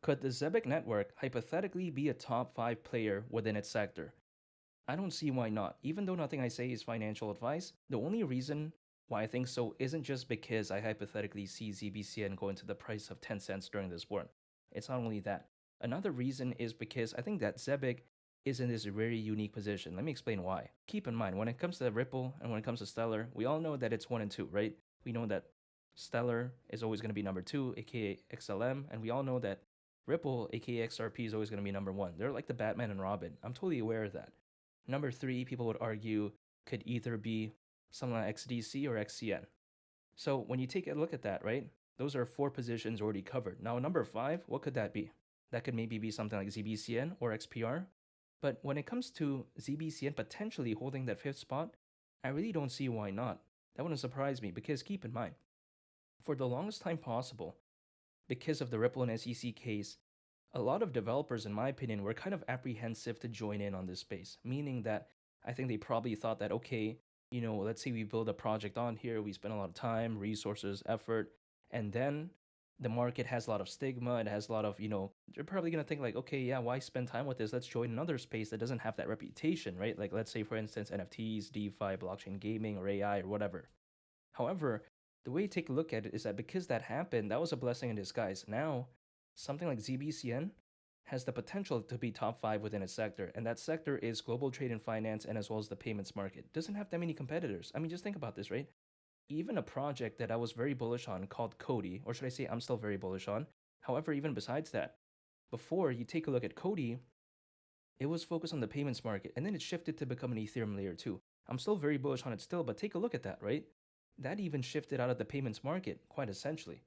Could the Zebec Network hypothetically be a top 5 player within its sector? I don't see why not. Even though nothing I say is financial advice, the only reason why I think so isn't just because I hypothetically see ZBCN go into the price of 10 cents during this warrant. It's not only that. Another reason is because I think that Zebec is in this very unique position. Let me explain why. Keep in mind, when it comes to Ripple and when it comes to Stellar, we all know that it's 1 and 2, right? We know that Stellar is always going to be number 2, aka XLM, and we all know that Ripple, aka XRP, is always going to be number 1. They're like the Batman and Robin. I'm totally aware of that. Number 3, people would argue, could either be something like XDC or XCN. So when you take a look at that, right, those are 4 positions already covered. Now, number 5, what could that be? That could maybe be something like ZBCN or XPR. But when it comes to ZBCN potentially holding that 5th spot, I really don't see why not. That wouldn't surprise me because keep in mind, for the longest time possible, because of the Ripple and SEC case, a lot of developers, in my opinion, were kind of apprehensive to join in on this space, meaning that I think they probably thought that, okay, let's say we build a project on here, we spend a lot of time, resources, effort, and then the market has a lot of stigma, it has a lot of, they're probably going to think like, okay, yeah, why spend time with this? Let's join another space that doesn't have that reputation, right? Like, let's say, for instance, NFTs, DeFi, blockchain gaming, or AI, or whatever. However, the way you take a look at it is that because that happened, that was a blessing in disguise. Now, something like ZBCN has the potential to be top 5 within its sector, and that sector is global trade and finance and as well as the payments market. Doesn't have that many competitors. I mean, just think about this, right? Even a project that I was very bullish on called Cody, or should I say I'm still very bullish on. However, even besides that, before you take a look at Cody, it was focused on the payments market, and then it shifted to become an Ethereum layer 2. I'm still very bullish on it still, but take a look at that, right? That even shifted out of the payments market, quite essentially.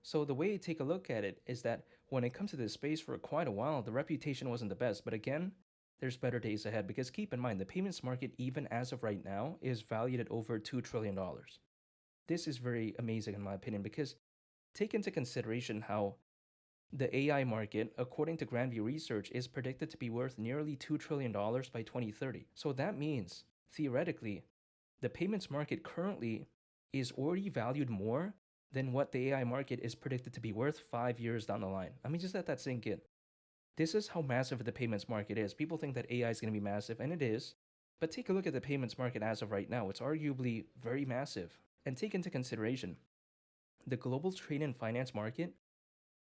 So the way to take a look at it is that when it comes to this space for quite a while, the reputation wasn't the best. But again, there's better days ahead because keep in mind, the payments market, even as of right now, is valued at over $2 trillion. This is very amazing in my opinion because take into consideration how the AI market, according to Grandview Research, is predicted to be worth nearly $2 trillion by 2030. So that means, theoretically, the payments market currently is already valued more than what the AI market is predicted to be worth 5 years down the line. I mean, just let that sink in. This is how massive the payments market is. People think that AI is going to be massive, and it is. But take a look at the payments market as of right now. It's arguably very massive. And take into consideration, the global trade and finance market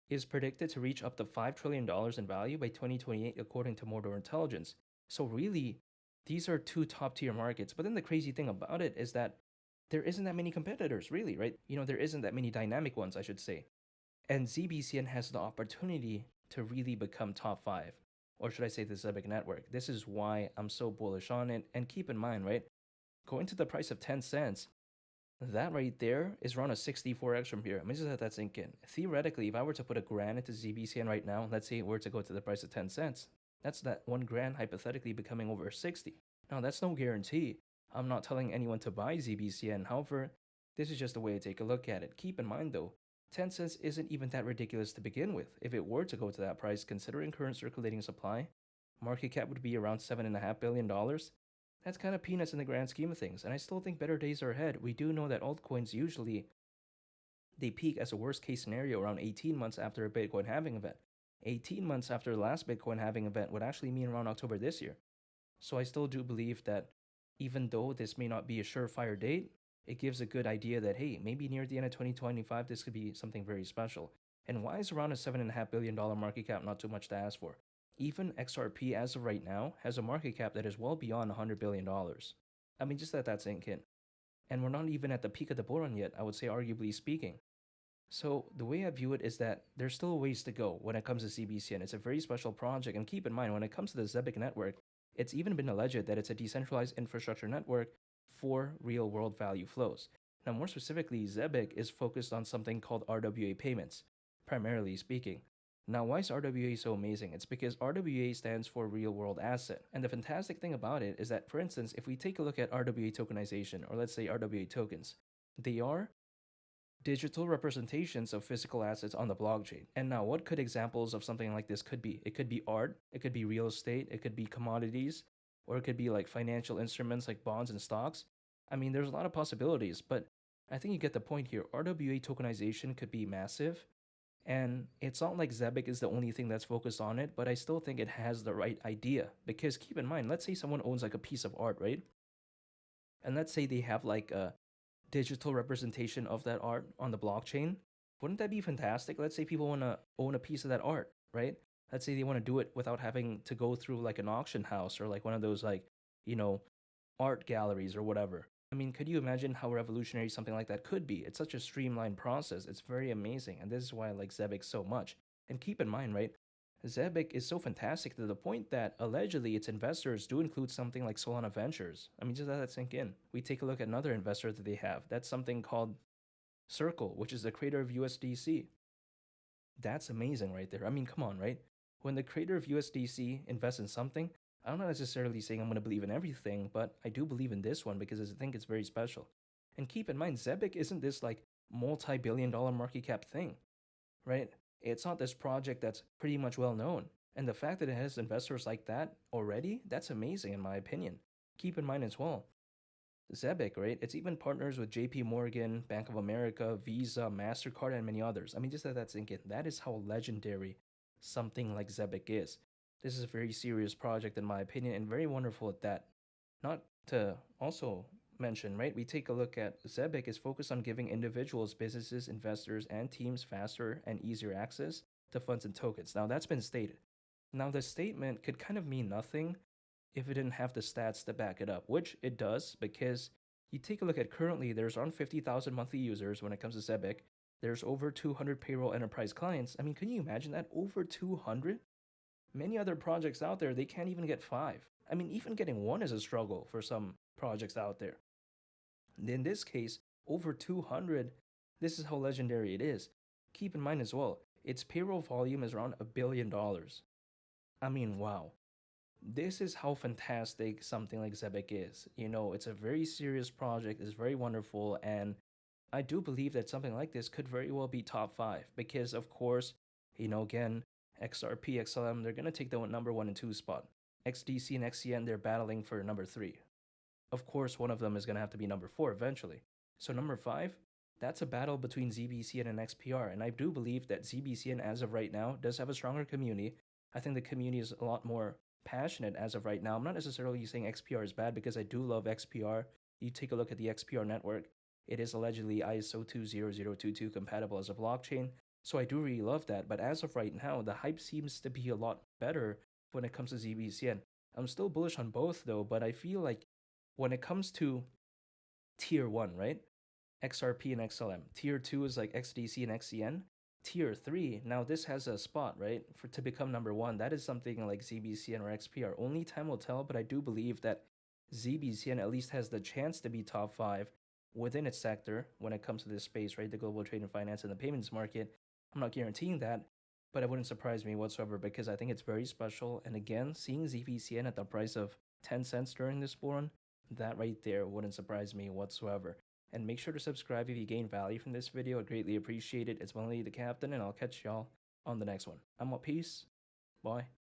is predicted to reach up to $5 trillion in value by 2028, according to Mordor Intelligence. So really, these are 2 top tier markets. But then the crazy thing about it is that there isn't that many competitors, really, right? There isn't that many dynamic ones, I should say. And ZBCN has the opportunity to really become top 5. Or should I say the Zebec Network? This is why I'm so bullish on it. And keep in mind, right? Going to the price of 10 cents, that right there is around a 64x from here. I mean, just let that sink in. Theoretically, if I were to put $1,000 into ZBCN right now, let's say it were to go to the price of 10 cents, that's that $1,000 hypothetically becoming over 60. Now, that's no guarantee. I'm not telling anyone to buy ZBCN. However, this is just the way to take a look at it. Keep in mind though, 10 cents isn't even that ridiculous to begin with. If it were to go to that price, considering current circulating supply, market cap would be around $7.5 billion. That's kind of peanuts in the grand scheme of things, and I still think better days are ahead. We do know that altcoins usually they peak as a worst case scenario around 18 months after a Bitcoin halving event. 18 months after the last Bitcoin halving event would actually mean around October this year. So I still do believe that even though this may not be a surefire date, it gives a good idea that, hey, maybe near the end of 2025, this could be something very special. And why is around a $7.5 billion market cap not too much to ask for? Even XRP, as of right now, has a market cap that is well beyond $100 billion. I mean, just let that sink in. And we're not even at the peak of the bull run yet, I would say, arguably speaking. So the way I view it is that there's still a ways to go when it comes to ZBCN. It's a very special project, and keep in mind, when it comes to the Zebec Network, it's even been alleged that it's a decentralized infrastructure network for real-world value flows. Now, more specifically, Zebec is focused on something called RWA payments, primarily speaking. Now, why is RWA so amazing? It's because RWA stands for real world asset. And the fantastic thing about it is that, for instance, if we take a look at RWA tokenization, or let's say RWA tokens, they are digital representations of physical assets on the blockchain. And now, what could examples of something like this could be? It could be art, it could be real estate, it could be commodities, or it could be like financial instruments like bonds and stocks. I mean, there's a lot of possibilities, but I think you get the point here. RWA tokenization could be massive. And it's not like Zebec is the only thing that's focused on it, but I still think it has the right idea. Because keep in mind, let's say someone owns like a piece of art, right? And let's say they have like a digital representation of that art on the blockchain. Wouldn't that be fantastic? Let's say people want to own a piece of that art, right? Let's say they want to do it without having to go through like an auction house or like one of those like, you know, art galleries or whatever. I mean, could you imagine how revolutionary something like that could be? It's such a streamlined process. It's very amazing. And this is why I like Zebec so much. And keep in mind, right? Zebec is so fantastic to the point that allegedly its investors do include something like Solana Ventures. I mean, just let that sink in. We take a look at another investor that they have. That's something called Circle, which is the creator of USDC. That's amazing right there. I mean, come on, right? When the creator of USDC invests in something, I'm not necessarily saying I'm going to believe in everything, but I do believe in this one because I think it's very special. And keep in mind, Zebec isn't this like multi billion dollar market cap thing, right? It's not this project that's pretty much well known. And the fact that it has investors like that already, that's amazing in my opinion. Keep in mind as well, Zebec, right? It's even partners with JP Morgan, Bank of America, Visa, MasterCard, and many others. I mean, just let that sink in. That is how legendary something like Zebec is. This is a very serious project, in my opinion, and very wonderful at that. Not to also mention, right? We take a look at Zebec is focused on giving individuals, businesses, investors, and teams faster and easier access to funds and tokens. Now, that's been stated. Now, the statement could kind of mean nothing if it didn't have the stats to back it up, which it does because you take a look at currently there's around 50,000 monthly users when it comes to Zebec. There's over 200 payroll enterprise clients. I mean, can you imagine that? Over 200? Many other projects out there, they can't even get five. I mean, even getting one is a struggle for some projects out there. In this case, over 200, this is how legendary it is. Keep in mind as well, its payroll volume is around $1 billion. I mean, wow. This is how fantastic something like Zebec is. You know, it's a very serious project, it's very wonderful, and I do believe that something like this could very well be top five because, of course, again, XRP, XLM, they're going to take the number one and two spot. XDC and XCN, they're battling for number three. Of course, one of them is going to have to be number four eventually. So, number five, that's a battle between ZBCN and XPR, and I do believe that ZBCN, as of right now, does have a stronger community. I think the community is a lot more passionate as of right now. I'm not necessarily saying XPR is bad because I do love XPR. You take a look at the XPR network, it is allegedly ISO 20022 compatible as a blockchain. So I do really love that. But as of right now, the hype seems to be a lot better when it comes to ZBCN. I'm still bullish on both though, but I feel like when it comes to tier 1, right? XRP and XLM. Tier 2 is like XDC and XCN. Tier 3, now this has a spot, right? For to become number 1. That is something like ZBCN or XPR. Only time will tell, but I do believe that ZBCN at least has the chance to be top 5 within its sector when it comes to this space, right? The global trade and finance and the payments market. I'm not guaranteeing that, but it wouldn't surprise me whatsoever because I think it's very special. And again, seeing ZBCN at the price of 10 cents during this bull run, that right there wouldn't surprise me whatsoever. And make sure to subscribe if you gain value from this video. I'd greatly appreciate it. It's Molly the Captain, and I'll catch y'all on the next one. I'm out. Peace. Bye.